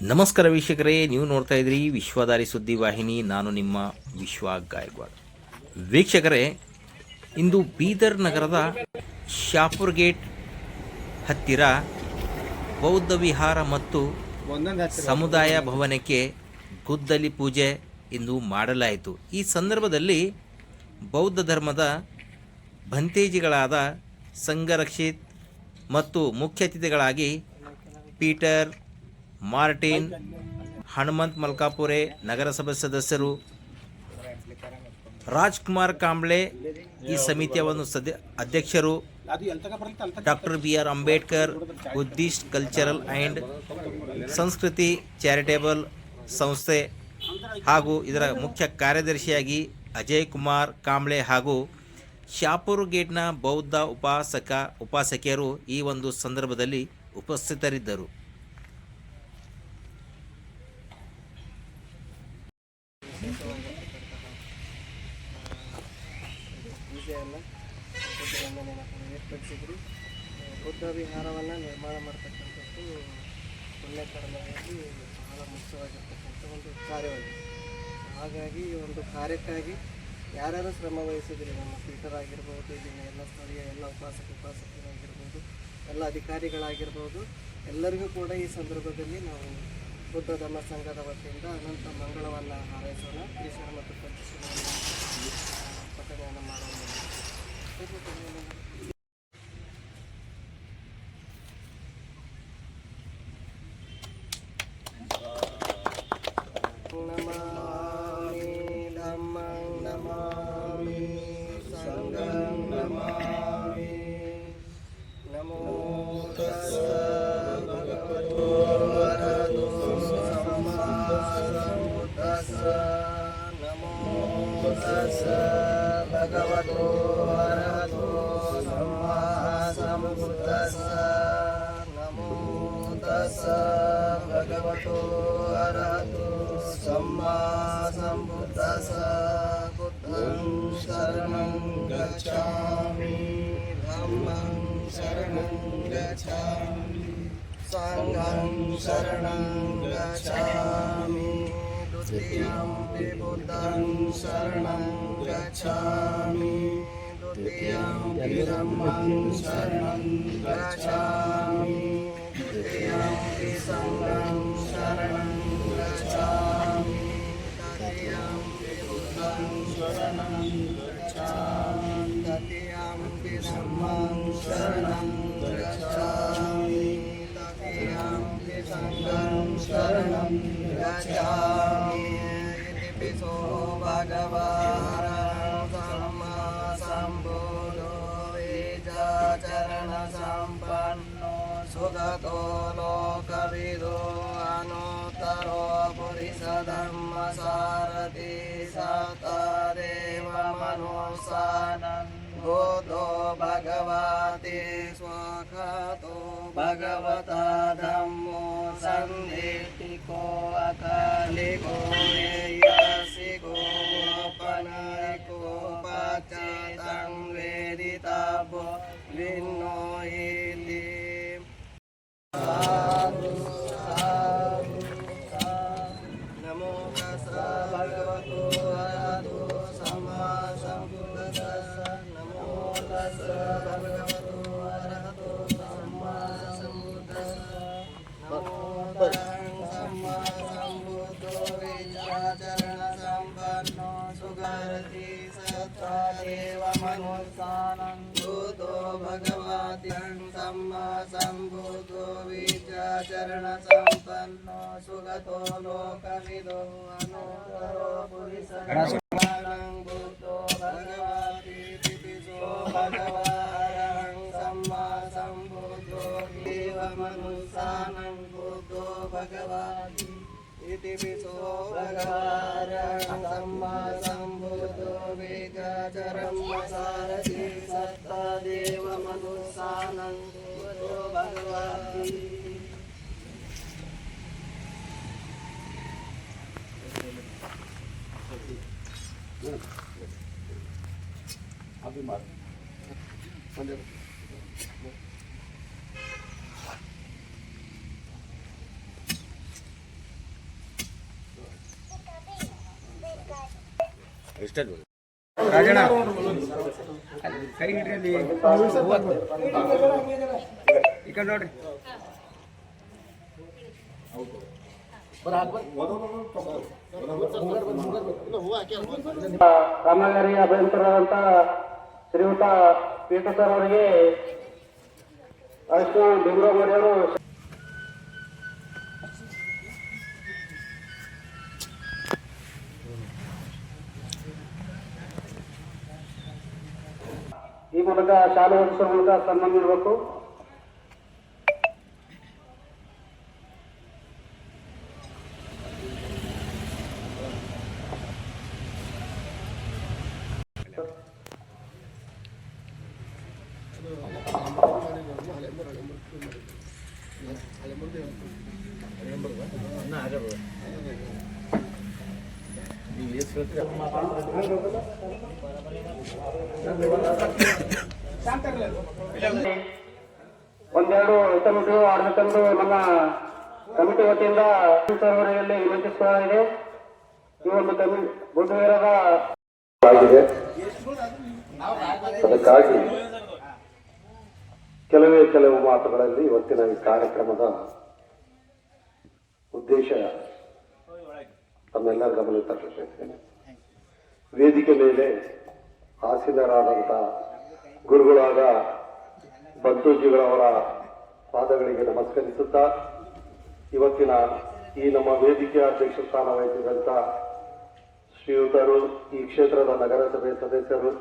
ನಮಸ್ಕಾರ ವೀಕ್ಷಕರೇ, ನೀವು ನೋಡ್ತಾ ಇದ್ರಿ ವಿಶ್ವದಾರಿ ಸುದ್ದಿ ವಾಹಿನಿ. ನಾನು ನಿಮ್ಮ ವಿಶ್ವ ಗಾಯಕ್ವಾಡ್. ವೀಕ್ಷಕರೇ, ಇಂದು ಬೀದರ್ ನಗರದ ಶಾಪುರ್ ಗೇಟ್ ಹತ್ತಿರ ಬೌದ್ಧ ವಿಹಾರ ಮತ್ತು ಸಮುದಾಯ ಭವನಕ್ಕೆ ಗುದ್ದಲಿ ಪೂಜೆ ಇಂದು ಮಾಡಲಾಯಿತು. ಈ ಸಂದರ್ಭದಲ್ಲಿ ಬೌದ್ಧ ಧರ್ಮದ ಭಂತೇಜಿಗಳಾದ ಸಂಘರಕ್ಷಿತ್ ಮತ್ತು ಮುಖ್ಯ ಅತಿಥಿಗಳಾಗಿ ಪೀಟರ್ ಮಾರ್ಟಿನ್, ಹನುಮಂತ್ ಮಲ್ಕಾಪುರೆ, ನಗರಸಭೆ ಸದಸ್ಯರು, ರಾಜ್ಕುಮಾರ್ ಕಾಂಬ್ಳೆ, ಈ ಸಮಿತಿಯ ಒಂದು ಅಧ್ಯಕ್ಷರು, doctor BR Ambedkar Buddhist cultural and ಸಂಸ್ಕೃತಿ ಚಾರಿಟೇಬಲ್ ಸಂಸ್ಥೆ ಹಾಗೂ ಇದರ ಮುಖ್ಯ ಕಾರ್ಯದರ್ಶಿಯಾಗಿ ಅಜಯ್ ಕುಮಾರ್ ಕಾಂಬ್ಳೆ ಹಾಗೂ ಶಾಪುರ್ ಗೇಟ್ನ ಬೌದ್ಧ ಉಪಾಸಕಿಯರು ಈ ಒಂದು ಸಂದರ್ಭದಲ್ಲಿ ಉಪಸ್ಥಿತರಿದ್ದರು. ಏರ್ಪಡಿಸಿದ್ರು. ಬೌದ್ಧ ವಿಹಾರವನ್ನು ನಿರ್ಮಾಣ ಮಾಡ್ತಕ್ಕಂಥದ್ದು ಪುಣ್ಯಕರ್ಮವಾಗಿ ಬಹಳ ಮುಖ್ಯವಾಗಿರ್ತಕ್ಕಂಥ ಒಂದು ಕಾರ್ಯವಾಗಿದೆ. ಹಾಗಾಗಿ ಈ ಒಂದು ಕಾರ್ಯಕ್ಕಾಗಿ ಯಾರ್ಯಾರು ಶ್ರಮ ವಹಿಸಿದ್ರಿ, ನಮ್ಮ ಪೀಟರ್ ಆಗಿರ್ಬೋದು, ಇಲ್ಲಿನ ಎಲ್ಲ ಸ್ಥಳೀಯ ಎಲ್ಲ ಉಪಾಸಕರಾಗಿರ್ಬೋದು, ಎಲ್ಲ ಅಧಿಕಾರಿಗಳಾಗಿರ್ಬೋದು, ಎಲ್ಲರಿಗೂ ಕೂಡ ಈ ಸಂದರ್ಭದಲ್ಲಿ ನಾವು ಬುದ್ಧ ಧರ್ಮ ಸಂಘದ ವತಿಯಿಂದ ಅನಂತ ಮಂಗಳವನ್ನು ಹಾರೈಸೋಣ. ಈಶ್ವರ ಮತ್ತು ಪಂಚಶೀಲವನ್ನು ಪಠಣೆಯನ್ನು ಮಾಡೋಣ. ನಮಾಮಿ ಧಮ್ಮಂ ನಮಾಮಿ ಸಂಘಂ ನಮಾಮಿ. ನಮೋ ತಸ್ಸ ಭಗವತೋ ಅರಹತೋ ಸಮ್ಮಾ ಸಂಬುದ್ದಸ್ಸ. ನಮೋ ತಸ್ಸ ಭಗವತೋ ಅರಹತೋ ಸಮ್ಮಾ ಸಂಬುದ್ದಸ್ಸ. ನಮೋ ತಸ್ಸ ಭಗವತೋ ಅರಹತೋ ಸಮ್ಮಾ ಸಂಬುದ್ದಸ್ಸ. ಬುದ್ಧಂ ಶರಣಂ ಗಚ್ಛಾಮಿ, ಧಮ್ಮಂ ಶರಣಂ ಗಚ್ಛಾಮಿ, ಸಂಘಂ ಶರಣಂ ಗಚ್ಛಾಮಿ. ದ್ವಿತೀಯಂಪಿ ಬುದ್ಧಂ ಶರಣಂ ಗಚ್ಛಾಮಿ, ದ್ವಿತೀಯಂಪಿ ಧಮ್ಮಂ ಶರಣಂ ಗಚ್ಛಾಮಿ, ದ್ವಿತೀಯಂಪಿ ಸಂಘಂ ಶರಣಂ ಗಚ್ಛಾಮಿ, ತೃತೀಯಂಪಿ ಬುದ್ಧಂ ಶರಣಂ ಗಚ್ಛಾಮಿ, ತೃತೀಯಂಪಿ ಧಮ್ಮಂ ಶರಣಂ ಗಚ್ಛಾಮಿ, ತೃತೀಯಂಪಿ ಸಂಘಂ ಶರಣಂ ಗಚ್ಛಾಮಿ. ಇತಿಪಿಸೋ ಭಗವಾನ್ ಸಮ್ಮಾ ಸಂಬುದ್ಧೋ ವೇದಾಚರಣ ಸಂಪನ್ನೋ ಸುಗತೋ ಲೋಕವಿದೋ ಅನುತ್ತರೋ ಪುರಿಸ ಧಮ್ಮ ಸಾರಥಿ ಸತದೇವ ಮನೋಸಾನನ್ ಬೋಧೋ ಭಗವತಿ ಸ್ವಖತೋ ಭಗವತಾ ಧಮ್ಮೋ ಸಂದೇತಿಕೋ ಅಕಾಲಿಕೋ ಯಸಿಕೋ ಪನರಿಕೋ ಪಚೇತಂ ವೇದಿತಭೋ ವಿನ್ನೋ ಇಲಿ. ನಮೋ ತಸ್ಸ ಭಗವತೋ ಅರಹತೋ ಸಮ್ಮಾ ಸಂಬುದ್ದಸ್ಸ. ನಮೋ ತಸ್ಸ ಭಗವತೋ ಅರಹತೋ ಸಮ್ಮಾ ಸಂಬುದ್ದಸ್ಸ. ನಮೋ ತಸ್ಸ ಸಮ್ಮಾ ಸಂಬುದ್ಧೋ ವಿದ್ಯಾಚರಣ ಸಂಪನ್ನೋ ಸುಗರತಿ ಸತ್ರಾದೇವ ಮನೋಸ್ಥಾನಂ ಭೂತೋ ಭಗವತಿ ಸಮ್ಮಾ ಸಂಬುದ್ಧೋ ವಿದ್ಯಾಚರಣ ಸಂಪನ್ನೋ ಸುಗತೋ ಲೋಕವಿದೋ ಅನುತ್ತರೋ ಪುರಿಸ ಭೂತೋ ಭಗವತಿ ತಿಪಿಸೋ ಭಗವಾನ್ ಸಮ್ಮಾ ಸಂಬುದ್ಧೋ ದೇವ ಮನುಷ್ಯಾನಂ ಭೂತೋ ಭಗವತಿ ಇತಿಪಿಸೋ ಭಗವಾನ್ ಸಮ್ಮಾ ಸಂಬುದ್ಧೋ ವೇದಾಚರಂ ಸಾರಥಿ ಸತ್ತದೇವ ಮನುಷ್ಯಾನಂ ಭೂತೋ ಭಗವತಿ. ಅಭಿಮಾನ ರಾಜಣ್ಣ ಕೈ ಹಿಡ್ರಿ ಅಲ್ಲಿ ಈ ಕಡೆ ನೋಡ್ರಿ. ಸಾಮಾನ್ಯರಿಗೆ ಅಭಿಯಂತರಾದಂಥ ಶ್ರೀಯುತ ಪೀಠ ಸರ್ ಅವರಿಗೆ ಅರ್ಶಿನ ಡಿಂಗ್ರೋಮರಿ ಅವರು ಈ ಮೂಲಕ ಶಾಲೆ ಹೊದಿಸುವ ಮೂಲಕ ಸನ್ಮಾನ ನೀಡಬೇಕು. ಒಂದೆರಡು ಇತಮಿಟು ಆಡಬೇಕೆಂದು ನಮ್ಮ ಕಮಿಟಿ ವತಿಯಿಂದ ಸರ್ವರಲ್ಲಿ ವಿನಂತಿಸಲಾಗಿದೆ. ಈ ಒಂದು ಬುದ್ಧವೀರದ ಆಗಿದೆ. ಅದಕ್ಕಾಗಿ ಕೆಲವು ಮಾತುಗಳಲ್ಲಿ ಇವತ್ತಿನ ಈ ಕಾರ್ಯಕ್ರಮದ ಉದ್ದೇಶ ತಮ್ಮೆಲ್ಲರ ಗಮನ ತರಲಿದ್ದೇನೆ. ವೇದಿಕೆ ಮೇಲೆ ಆಸೀನರಾದಂಥ ಗುರುಗಳಾದ ಬಂತೂಜಿಗಳವರ ಪಾದಗಳಿಗೆ ನಮಸ್ಕರಿಸುತ್ತಾ ಇವತ್ತಿನ ಈ ನಮ್ಮ ವೇದಿಕೆಯ ಅಧ್ಯಕ್ಷ ಸ್ಥಾನ ವಹಿಸಿದಂಥ ಶ್ರೀಯುತರು, ಈ ಕ್ಷೇತ್ರದ ನಗರಸಭೆ ಸದಸ್ಯರು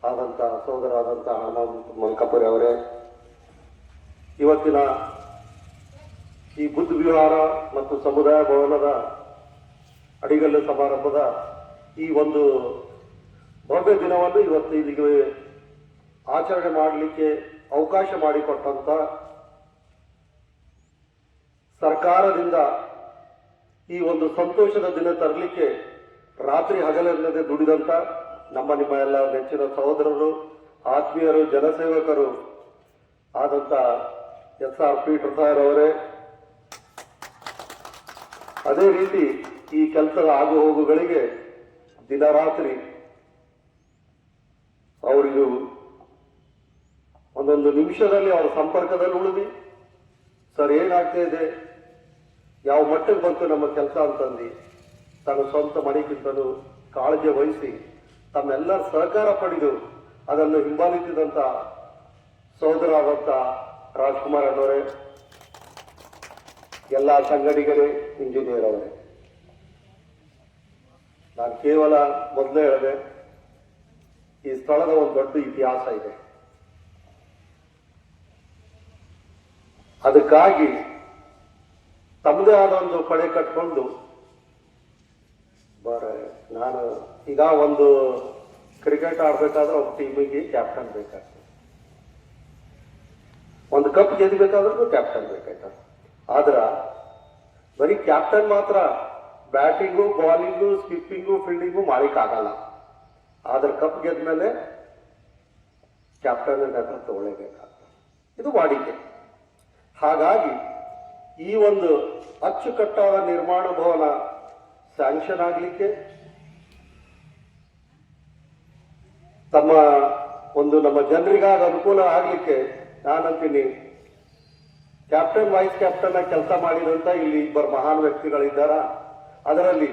ಆದಂಥ ಸೋದರಾದಂಥ ಹನುಮಂತ ಮಲ್ಕಾಪುರಿ ಅವರೇ, ಇವತ್ತಿನ ಈ ಬುದ್ಧ ವಿಹಾರ ಮತ್ತು ಸಮುದಾಯ ಭವನದ ಅಡಿಗಲ್ಲು ಸಮಾರಂಭದ ಈ ಒಂದು ಭವ್ಯ ದಿನವನ್ನು ಇವತ್ತು ಇಲ್ಲಿಗೆ ಆಚರಣೆ ಮಾಡಲಿಕ್ಕೆ ಅವಕಾಶ ಮಾಡಿಕೊಟ್ಟಂತ ಸರ್ಕಾರದಿಂದ ಈ ಒಂದು ಸಂತೋಷದ ದಿನ ತರಲಿಕ್ಕೆ ರಾತ್ರಿ ಹಗಲೆನ್ನದೆ ದುಡಿದಂತ ನಿಮ್ಮ ಎಲ್ಲ ನೆಚ್ಚಿನ ಸಹೋದರರು, ಆತ್ಮೀಯರು, ಜನಸೇವಕರು ಆದಂತ SR ಪೀಟರ್ ಸಾರ್ ಅವರೇ, ಅದೇ ರೀತಿ ಈ ಕೆಲಸದ ಆಗು ಹೋಗುಗಳಿಗೆ ದಿನ ರಾತ್ರಿ ಅವರಿಗೂ ಒಂದೊಂದು ನಿಮಿಷದಲ್ಲಿ ಅವರ ಸಂಪರ್ಕದಲ್ಲಿ ಉಳಿದು ಸರ್ ಏನಾಗ್ತಾ ಇದೆ, ಯಾವ ಮಟ್ಟಕ್ಕೆ ಬಂತು ನಮ್ಮ ಕೆಲಸ ಅಂತಂದು ತನ್ನ ಸ್ವಂತ ಮನೆಗಿಂತಲೂ ಕಾಳಜಿ ವಹಿಸಿ ತಮ್ಮೆಲ್ಲರ ಸಹಕಾರ ಪಡೆದು ಅದನ್ನು ಹಿಂಬಾಲಿಸಿದಂತ ಸಹೋದರಾದಂಥ ರಾಜ್ಕುಮಾರ್ ಅವರೇ, ಎಲ್ಲ ಸಂಗಡಿಗರೇ, ಇಂಜಿನಿಯರ್ ಅವರೇ, ನಾನು ಕೇವಲ ಮೊದಲೇ ಹೇಳಿದೆ, ಈ ಸ್ಥಳದ ಒಂದು ದೊಡ್ಡ ಇತಿಹಾಸ ಇದೆ. ಅದಕ್ಕಾಗಿ ತಮ್ಮದೇ ಆದ ಒಂದು ಪಡೆ ಕಟ್ಕೊಂಡು ನಾನು ಈಗ ಒಂದು ಕ್ರಿಕೆಟ್ ಆಡ್ಬೇಕಾದ್ರೆ ಒಂದು ಟೀಮಿಗೆ ಕ್ಯಾಪ್ಟನ್ ಬೇಕಾಗ್ತದೆ, ಒಂದು ಕಪ್ ಗೆಲ್ಲಬೇಕಾದ್ರೂ ಕ್ಯಾಪ್ಟನ್ ಬೇಕಾಯ್ತದೆ. ಆದ್ರ ಬರೀ ಕ್ಯಾಪ್ಟನ್ ಮಾತ್ರ ಬ್ಯಾಟಿಂಗು, ಬಾಲಿಂಗು, ಸ್ಕಿಪ್ಪಿಂಗು, ಫೀಲ್ಡಿಂಗು ಮಾಡಲಿಕ್ಕಾಗಲ್ಲ. ಆದ್ರೆ ಕಪ್ ಗೆದ್ಮೇಲೆ ಕ್ಯಾಪ್ಟನ್ ನೇತೃತ್ವ ತಗೊಳ್ಳೇಬೇಕಾಗ್ತದೆ. ಇದು ವಾಡಿಕೆ. ಹಾಗಾಗಿ ಈ ಒಂದು ಅಚ್ಚುಕಟ್ಟಾದ ನಿರ್ಮಾಣ ಭವನ ಸ್ಯಾಂಕ್ಷನ್ ಆಗಲಿಕ್ಕೆ ನಮ್ಮ ಜನರಿಗಾದ ಅನುಕೂಲ ಆಗಲಿಕ್ಕೆ ನಾನಂತೀನಿ ಕ್ಯಾಪ್ಟನ್, ವೈಸ್ ಕ್ಯಾಪ್ಟನ್ ಆಗಿ ಕೆಲಸ ಮಾಡಿದಂತ ಇಲ್ಲಿ ಇಬ್ಬರು ಮಹಾನ್ ವ್ಯಕ್ತಿಗಳಿದ್ದಾರ. ಅದರಲ್ಲಿ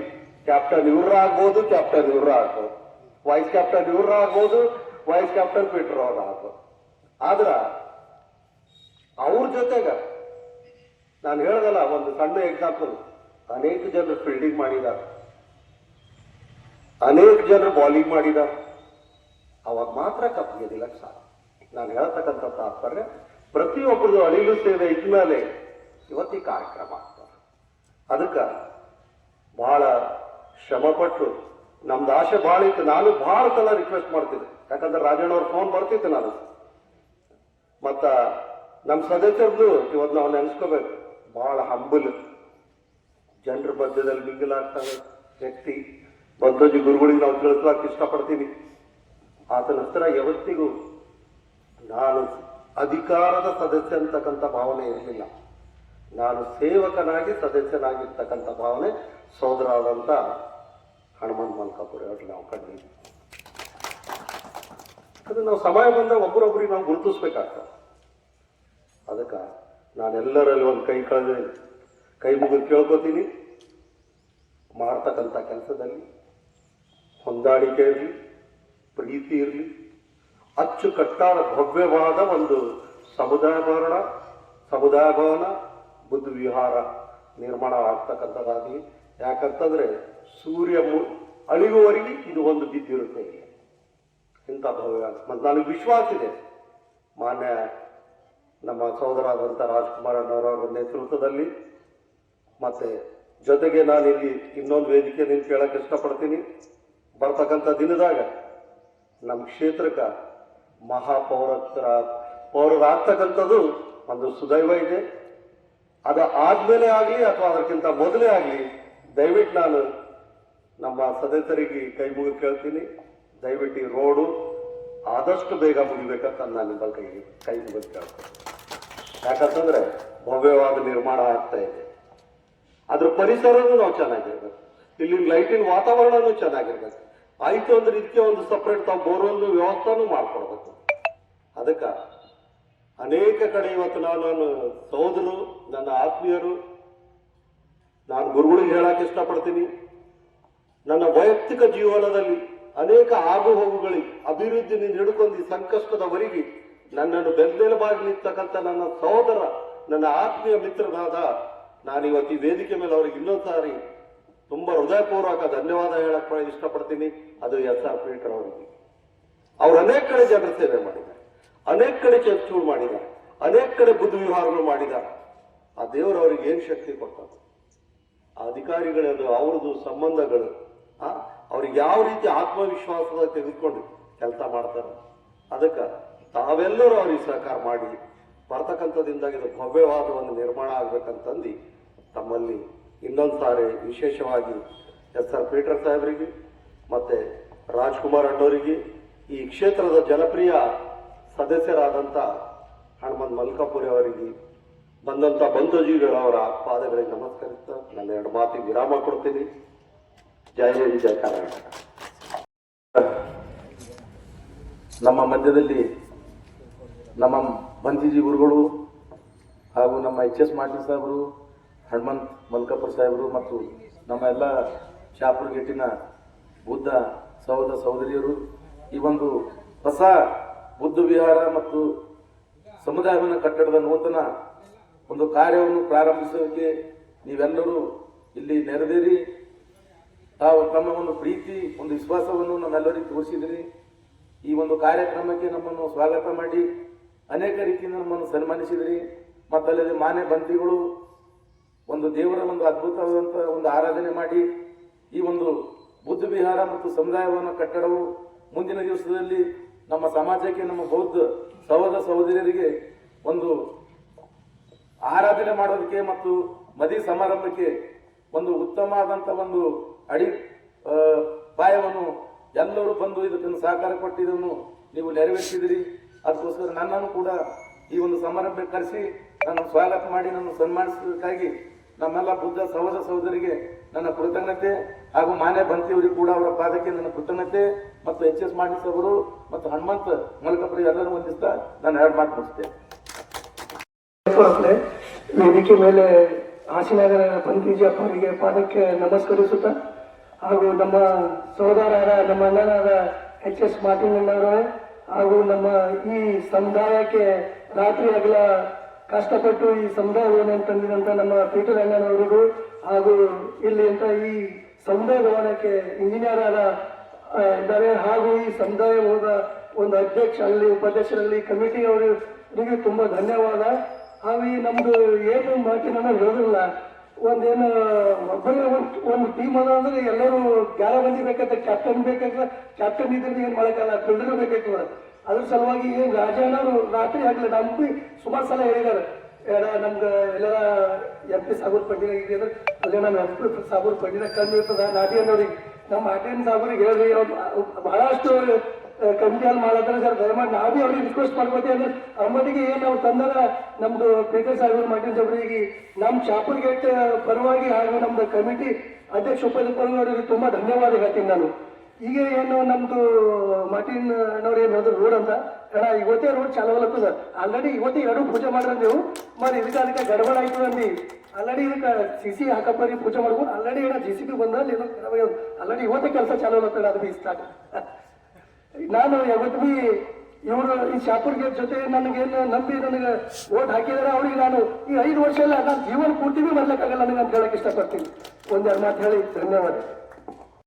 ಕ್ಯಾಪ್ಟನ್ ಇವ್ರ ಆಗ್ಬೋದು, ಕ್ಯಾಪ್ಟನ್ ಇವ್ರ ಆಗ್ಬೋದು, ವೈಸ್ ಕ್ಯಾಪ್ಟನ್ ಇವ್ರ ಆಗ್ಬೋದು, ವೈಸ್ ಕ್ಯಾಪ್ಟನ್ ಪೀಟರ್ ಅವ್ರ ಆಗ್ಬೋದು. ಆದ್ರ ಅವ್ರ ಜೊತೆಗ ನಾನು ಹೇಳದಲ್ಲ, ಒಂದು ಸಣ್ಣ ಎಕ್ಸಾಂಪಲ್, ಅನೇಕ ಜನರು ಫೀಲ್ಡಿಂಗ್ ಮಾಡಿದ್ದಾರೆ, ಅನೇಕ ಜನರು ಬಾಲಿಂಗ್ ಮಾಡಿದ್ದಾರೆ. ಅವಾಗ ಮಾತ್ರ ಕಪ್ ಗೆದ್ದಿಲ್ಲ ಸಾಲ. ನಾನು ಹೇಳ್ತಕ್ಕಂಥ ತಾತ್ಪರ್ಯ ಪ್ರತಿಯೊಬ್ಬರದು ಅಳಿಲು ಸೇವೆ ಇದ್ಮೇಲೆ ಇವತ್ತಿ ಕಾರ್ಯಕ್ರಮ ಆಗ್ತಾರೆ. ಅದಕ್ಕೆ ಬಹಳ ಶ್ರಮಪಟ್ಟು ನಮ್ದು ಆಸೆ ಭಾಳ ಇತ್ತು. ನಾನು ಬಹಳ ಸಲ ರಿಕ್ವೆಸ್ಟ್ ಮಾಡ್ತಿದ್ದೆ, ಯಾಕಂದ್ರೆ ರಾಜಣ್ಣವ್ರ ಫೋನ್ ಬರ್ತಿತ್ತು ನಾನು. ಮತ್ತ ನಮ್ಮ ಸದಸ್ಯರದ್ದು ಇವತ್ತು ನಾವು ನೆನೆಸ್ಕೋಬೇಕು, ಬಹಳ ಹಂಬಲ್, ಜನರ ಮಧ್ಯದಲ್ಲಿ ಮಿಂಗಲಾಗ್ತಾನೆ ವ್ಯಕ್ತಿ. ಬಂದೋಜಿ ಗುರುಗಳಿಗೆ ನಾವು ತಿಳಿಸ್ಲಾಕ ಇಷ್ಟಪಡ್ತೀನಿ. ಆತನ ಹತ್ರ ಯಾವತ್ತಿಗೂ ನಾನು ಅಧಿಕಾರದ ಸದಸ್ಯ ಅಂತಕ್ಕಂಥ ಭಾವನೆ ಇರಲಿಲ್ಲ. ನಾನು ಸೇವಕನಾಗಿ ಸದಸ್ಯನಾಗಿರ್ತಕ್ಕಂಥ ಭಾವನೆ ಸೋದರಾದಂಥ ಹನುಮಂತ ಮಲ್ಕಾಪುರ ಅವ್ರಿಗೆ ನಾವು ಕಂಡಿದ್ದೀವಿ. ಅದು ನಾವು ಸಮಯ ಬಂದಾಗ ಒಬ್ಬರೊಬ್ಬರಿಗೆ ನಾವು ಗುರುತಿಸ್ಬೇಕಾಗ್ತದೆ. ಅದಕ್ಕೆ ನಾನೆಲ್ಲರಲ್ಲಿ ಒಂದು ಕೈ ಮುಗಿದು ಕೇಳ್ಕೊತೀನಿ, ಮಾಡ್ತಕ್ಕಂಥ ಕೆಲಸದಲ್ಲಿ ಹೊಂದಾಣಿಕೆ ಇರಲಿ, ಪ್ರೀತಿ ಇರಲಿ, ಅಚ್ಚುಕಟ್ಟಾದ ಭವ್ಯವಾದ ಒಂದು ಸಮುದಾಯ ಭವನ ಬುದ್ಧ ವಿಹಾರ ನಿರ್ಮಾಣ ಆಗ್ತಕ್ಕಂಥದ್ದಾಗಲಿ. ಯಾಕಂತಂದ್ರೆ ಸೂರ್ಯ ಅಳಿಗುವವರೆಗೆ ಇದು ಒಂದು ಬಿದ್ದಿರುತ್ತೆ ಇಂಥ ಭವ್ಯ. ಮತ್ತು ನನಗೆ ವಿಶ್ವಾಸ ಇದೆ, ಮಾನ್ಯ ನಮ್ಮ ಸಹೋದರಾದಂಥ ರಾಜ್ಕುಮಾರ್ ಅಣ್ಣವರ ನೇತೃತ್ವದಲ್ಲಿ, ಮತ್ತೆ ಜೊತೆಗೆ ನಾನು ಇಲ್ಲಿ ಇನ್ನೊಂದು ವೇದಿಕೆ ನಿಂತು ಕೇಳಕ್ಕೆ ಇಷ್ಟಪಡ್ತೀನಿ. ಬರ್ತಕ್ಕಂಥ ದಿನದಾಗ ನಮ್ಮ ಕ್ಷೇತ್ರಕ್ಕೆ ಪೌರರಾಗ್ತಕ್ಕಂಥದ್ದು ಒಂದು ಸುದೈವ ಇದೆ. ಅದು ಆದ್ಮೇಲೆ ಆಗಲಿ ಅಥವಾ ಅದಕ್ಕಿಂತ ಮೊದಲೇ ಆಗಲಿ, ದಯವಿಟ್ಟು ನಾನು ನಮ್ಮ ಸದಸ್ಯರಿಗೆ ಕೈ ಮುಗಿ ಕೇಳ್ತೀನಿ, ದಯವಿಟ್ಟು ಈ ರೋಡು ಆದಷ್ಟು ಬೇಗ ಮುಗಿಬೇಕಂತ ನಾನು ನಿಮ್ಮಲ್ಲಿ ಕೈ ಮುಗಿದು ಕೇಳ್ತೀನಿ. ಯಾಕಂತಂದ್ರೆ ಭವ್ಯವಾದ ನಿರ್ಮಾಣ ಆಗ್ತಾ ಇದೆ. ಅದ್ರ ಪರಿಸರನೂ ನಾವು ಚೆನ್ನಾಗಿರ್ಬೇಕು, ಇಲ್ಲಿ ಲೈಟಿನ ವಾತಾವರಣನೂ ಚೆನ್ನಾಗಿರ್ಬೇಕು. ಆಯ್ತು ಅಂದ್ರೆ ಇದಕ್ಕೆ ಒಂದು ಸಪ್ರೇಟ್ ತಾವು ಬೋರ್ವೆಲ್ ವ್ಯವಸ್ಥೆನೂ ಮಾಡ್ಕೊಡ್ಬೇಕು. ಅದಕ್ಕೆ ಅನೇಕ ಕಡೆ ಇವತ್ತು ನಾನು ಸಹೋದರರು, ನನ್ನ ಆತ್ಮೀಯರು, ನಾನು ಗುರುಗಳಿಗೆ ಹೇಳಕ್ಕೆ ಇಷ್ಟಪಡ್ತೀನಿ, ನನ್ನ ವೈಯಕ್ತಿಕ ಜೀವನದಲ್ಲಿ ಅನೇಕ ಆಗು ಹೋಗುಗಳಿಗೆ ಅಭಿವೃದ್ಧಿನಿಂದ ಹಿಡ್ಕೊಂಡು ಸಂಕಷ್ಟದವರೆಗೆ ನನ್ನನ್ನು ಬೆನ್ನೆಲುಬಾಗಿ ನಿಂತಕ್ಕಂಥ ನನ್ನ ಸಹೋದರ, ನನ್ನ ಆತ್ಮೀಯ ಮಿತ್ರನಾದ ನಾನು ಇವತ್ತು ಈ ವೇದಿಕೆ ಮೇಲೆ ಅವ್ರಿಗೆ ಇನ್ನೊಂದು ಸಾರಿ ತುಂಬಾ ಹೃದಯಪೂರ್ವಕ ಧನ್ಯವಾದ ಹೇಳಕ್ ಇಷ್ಟಪಡ್ತೀನಿ. ಅದು SR ಪೀಟರ್ ಅವರಿಗೆ. ಅವ್ರು ಅನೇಕ ಕಡೆ ಜನರ ಸೇವೆ ಮಾಡಿದ್ದಾರೆ, ಅನೇಕ ಕಡೆ ಚರ್ಚೆಗಳು ಮಾಡಿದ್ದಾರೆ, ಅನೇಕ ಕಡೆ ಬುದ್ಧ ವಿಹಾರಗಳು ಮಾಡಿದ್ದಾರೆ. ಆ ದೇವರು ಅವ್ರಿಗೆ ಏನ್ ಶಕ್ತಿ ಕೊಡ್ತಾರೆ, ಆ ಅಧಿಕಾರಿಗಳದು ಅವ್ರದ್ದು ಸಂಬಂಧಗಳು ಅವ್ರಿಗೆ ಯಾವ ರೀತಿ ಆತ್ಮವಿಶ್ವಾಸದ ತೆಗೆದುಕೊಂಡು ಕೆಲಸ ಮಾಡ್ತಾರೆ. ಅದಕ್ಕೆ ತಾವೆಲ್ಲರೂ ಅವ್ರಿಗೆ ಸಹಕಾರ ಮಾಡಿ ಬರ್ತಕ್ಕಂಥದ್ದಿಂದಾಗಿ ಇದು ಭವ್ಯವಾದ ಒಂದು ನಿರ್ಮಾಣ ಆಗ್ಬೇಕಂತಂದು ತಮ್ಮಲ್ಲಿ ಇನ್ನೊಂದು ಸಾರಿ ವಿಶೇಷವಾಗಿ SR ಪೀಟರ್ ಸಾಹೇಬರಿಗೆ ಮತ್ತೆ ರಾಜ್ಕುಮಾರ್ ಅಣ್ಣವರಿಗೆ, ಈ ಕ್ಷೇತ್ರದ ಜನಪ್ರಿಯ ಸದಸ್ಯರಾದಂಥ ಹನುಮಂತ ಮಲ್ಕಾಪುರಿ ಅವರಿಗೆ, ಬಂದಂಥ ಬಂಧುಜೀಗಳವರ ಪಾದಗಳಿಗೆ ನಮಸ್ಕರಿಸ್ತಾ ನನ್ನ 2 ಮಾತಿಗೆ ವಿರಾಮ ಕೊಡ್ತೀನಿ. ಜೈ ಹಿಂದ್, ಜೈ ಕರ್ನಾಟಕ. ನಮ್ಮ ಮಧ್ಯದಲ್ಲಿ ನಮ್ಮ ಬಂತಿಜಿ ಗುರುಗಳು ಹಾಗೂ ನಮ್ಮ HS ಮಾಟಿ ಸಾಹೇಬರು, ಹನುಮಂತ ಮಲ್ಕಾಪುರ ಸಾಹೇಬರು ಮತ್ತು ನಮ್ಮ ಎಲ್ಲ ಶಾಪುರ್ ಗೇಟಿನ ಬುದ್ಧ ಸಹೋದರ ಸಹೋದರಿಯರು ಈ ಒಂದು ಹೊಸ ಬುದ್ಧ ವಿಹಾರ ಮತ್ತು ಸಮುದಾಯವನ್ನು ಕಟ್ಟಡದ ನೂತನ ಒಂದು ಕಾರ್ಯವನ್ನು ಪ್ರಾರಂಭಿಸೋಕೆ ನೀವೆಲ್ಲರೂ ಇಲ್ಲಿ ನೆರೆದಿರಿ. ತಾವು ತಮ್ಮ ಒಂದು ಪ್ರೀತಿ, ಒಂದು ವಿಶ್ವಾಸವನ್ನು ನಮ್ಮೆಲ್ಲರಿಗೂ ತೋರಿಸಿದಿರಿ. ಈ ಒಂದು ಕಾರ್ಯಕ್ರಮಕ್ಕೆ ನಮ್ಮನ್ನು ಸ್ವಾಗತ ಮಾಡಿ ಅನೇಕ ರೀತಿಯಿಂದ ನಮ್ಮನ್ನು ಸನ್ಮಾನಿಸಿದಿರಿ. ಮತ್ತಲ್ಲದೆ ಮಾನ್ಯ ಬಂತಿಗಳು ಒಂದು ದೇವರ ಒಂದು ಅದ್ಭುತವಾದಂಥ ಒಂದು ಆರಾಧನೆ ಮಾಡಿ ಈ ಒಂದು ಬುದ್ಧ ವಿಹಾರ ಮತ್ತು ಸಮುದಾಯವನ್ನು ಕಟ್ಟಡವು ಮುಂದಿನ ದಿವಸದಲ್ಲಿ ನಮ್ಮ ಸಮಾಜಕ್ಕೆ, ನಮ್ಮ ಬೌದ್ಧ ಸಹೋದರ ಸಹೋದರಿಯರಿಗೆ ಒಂದು ಆರಾಧನೆ ಮಾಡೋದಕ್ಕೆ ಮತ್ತು ಮದುವೆ ಸಮಾರಂಭಕ್ಕೆ ಒಂದು ಉತ್ತಮವಾದಂಥ ಒಂದು ಪಾಯವನ್ನು ಎಲ್ಲರೂ ಬಂದು ಇದಕ್ಕೆ ಸಹಕಾರ ಕೊಟ್ಟಿದ್ದನ್ನು ನೀವು ನೆರವೇರಿಸಿದಿರಿ. ಅದಕ್ಕೋಸ್ಕರ ನನ್ನನ್ನು ಕೂಡ ಈ ಒಂದು ಸಮಾರಂಭಕ್ಕೆ ಕರೆಸಿ ನಾನು ಸ್ವಾಗತ ಮಾಡಿ ನನ್ನ ಸನ್ಮಾನಿಸೋದಕ್ಕಾಗಿ ನಮ್ಮೆಲ್ಲ ಬುದ್ಧ ಸಹೋದರ ಸಹೋದರಿಗೆ ನನ್ನ ಕೃತಜ್ಞತೆ ಹಾಗೂ ಮಾನ್ಯ ಬಂತಿಯವರಿಗೆ ಕೂಡ ಅವರ ಪಾದಕ್ಕೆ ನನ್ನ ಕೃತಜ್ಞತೆ ಮತ್ತು HS ಮಾಟಿ ಅವರು ಮತ್ತು ಹನುಮಂತ ಮಲ್ಕಾಪುರಿ ಎಲ್ಲರೂ ವಂದಿಸ್ತಾ ನಾನು 2 ಮಾತು ಮುಗಿಸ್ತೇನೆ. ವೇದಿಕೆ ಮೇಲೆ ಹಾಸಿನಗರ ಬಂತಿಜಿ ಅವರಿಗೆ ಪಾದಕ್ಕೆ ನಮಸ್ಕರಿಸುತ್ತಾ ಹಾಗೂ ನಮ್ಮ ಸಹೋದರರ ನಮ್ಮ ಅಣ್ಣನಾದ HS ಮಾಟಿನಣ್ಣವರೇ ಹಾಗೂ ನಮ್ಮ ಈ ಸಮುದಾಯಕ್ಕೆ ರಾತ್ರಿ ಹಗಲ ಕಷ್ಟಪಟ್ಟು ಈ ಸಮುದಾಯವನ್ನು ತಂದಿದಂತ ನಮ್ಮ ಪೀಟರ್ ಅಣ್ಣನವರಿಗೂ ಹಾಗೂ ಇಲ್ಲಿ ಅಂತ ಈ ಸಮುದಾಯ ಭವನಕ್ಕೆ ಇಂಜಿನಿಯರ್ ಆದ ಇದ್ದಾರೆ ಹಾಗೂ ಈ ಸಮುದಾಯದ ಒಂದು ಅಧ್ಯಕ್ಷ ಅಲ್ಲಿ ಉಪಾಧ್ಯಕ್ಷರಲ್ಲಿ ಕಮಿಟಿ ಅವರಿಗೆ ತುಂಬಾ ಧನ್ಯವಾದ. ಹಾಗೂ ಈ ನಮ್ದು ಏನು ಮಾತಿನ ಹೇಳೋದಿಲ್ಲ, ಒಂದೇನು ಒಬ್ಬರೇ ಒಂದು ಟೀಮ್ ಅದ ಅಂದ್ರೆ ಎಲ್ಲರೂ 11 ಮಂದಿ ಬೇಕಾಗ್ತದೆ, ಕ್ಯಾಪ್ಟನ್ ಬೇಕಾಗ್ತದೆ, ಕ್ಯಾಪ್ಟನ್ ಇದ್ರಿಂದ ಏನ್ ಮಾಡಕ್ಕಲ್ಲ, ಬಿಲ್ಡರ್ ಬೇಕಾಗ್ತದೆ. ಅದ್ರ ಸಲುವಾಗಿ ಏನ್ ರಾಜಣ್ಣವರು ರಾತ್ರಿ ಆಗ್ಲಿ ನಮ್ಗೆ ಸುಮಾರು ಸಲ ಹೇಳಿದ್ದಾರೆ, ನಮ್ಗೆ ಎಲ್ಲ MP ಸಾಬೂರ್ ಪಂಡಿನ ಇದೆ ಅದೇ ನಮ್ಮ MP ಸಾಬೂರ್ ಪಂಡಿನ ಕಮ್ಮಿ ಇರ್ತದ ನಾಟಿ ಅನ್ನೋರಿಗೆ ನಮ್ಮ ಆಟಿನ ಸಾಬೂರಿಗೆ ಹೇಳ್ರಿ, ಬಹಳಷ್ಟು ಕಮಿಟಿಯಲ್ಲಿ ಮಾಡತ್ತಾರ ಸರ್, ದಯಮಾಡಿ ನಾವು ಭೀ ಅವ್ರಿಗೆ ರಿಕ್ವೆಸ್ಟ್ ಮಾಡ್ಕೋತೀವಿ ಅಂದ್ರೆ ಅಮ್ಮನಿಗೆ ಏನು ನಾವು ತಂದಾಗ ನಮ್ದು ಪೀಟರ್ ಸಾಹೇಬ್ ಮಾರ್ಟಿನ್ ಸಾಹೇಬ್ರಿಗೆ ನಮ್ಮ ಚಾಪುರ್ ಗೇಟ್ ಪರವಾಗಿ ಹಾಗೂ ನಮ್ದು ಕಮಿಟಿ ಅಧ್ಯಕ್ಷ ಉಪಾಧ್ಯಕ್ಷರಿಗೆ ತುಂಬಾ ಧನ್ಯವಾದ ಹೇಳ್ತೀನಿ ನಾನು. ಈಗ ಏನು ನಮ್ದು ಮಾರ್ಟಿನ್ ಅನ್ನೋರು ಏನು ಹೇಳಿದ್ರು ರೋಡ್ ಅಂತ, ಅಣ್ಣ ಇವತ್ತೇ ರೋಡ್ ಚಾಲು ಆಗ್ಲತ್ತದ. ಆಲ್ರೆಡಿ ಇವತ್ತೇ ಎರಡು ಪೂಜೆ ಮಾಡಿದ್ರಿ మరి ಇದಕ್ಕೆ ಗಡಬಡ ಆಯ್ತು ಅಂದಿ. ಆಲ್ರೆಡಿ ಇದಕ್ಕೆ CC ಹಾಕಪ್ಪರಿ ಪೂಜೆ ಮಾಡ್ಕೊಂಡು ಆಲ್ರೆಡಿ ಏನೋ JCB ಬಂದಲ್ಲಿ ಏನೋ ಆಲ್ರೆಡಿ ಇವತ್ತೇ ಕೆಲಸ ಚಾಲು ಆಗ್ಲತ್ತದ. ಅದು ಬಿ ಸ್ಟಾರ್ಟ್. ನಾನು ಯಾವತ್ತು ಬಿ ಇವರು ಈ ಶಾಪುರ್ ಗೇಟ್ ಜೊತೆ ನನಗೇನು ನಂಬಿ ನನಗೆ ಓಟ್ ಹಾಕಿದಾರೆ ಅವ್ರಿಗೆ ನಾನು ಈ 5 ವರ್ಷ ಎಲ್ಲ ನಾನು ಜೀವನ ಪೂರ್ತಿ ಬಿ ಬರ್ಲಿಕ್ಕಾಗಲ್ಲ ನನಗೆ ಅಂತ ಹೇಳಕ್ ಇಷ್ಟಪಡ್ತೀನಿ. ಒಂದೆರಡು ಮಾತು ಹೇಳಿ ಧನ್ಯವಾದ.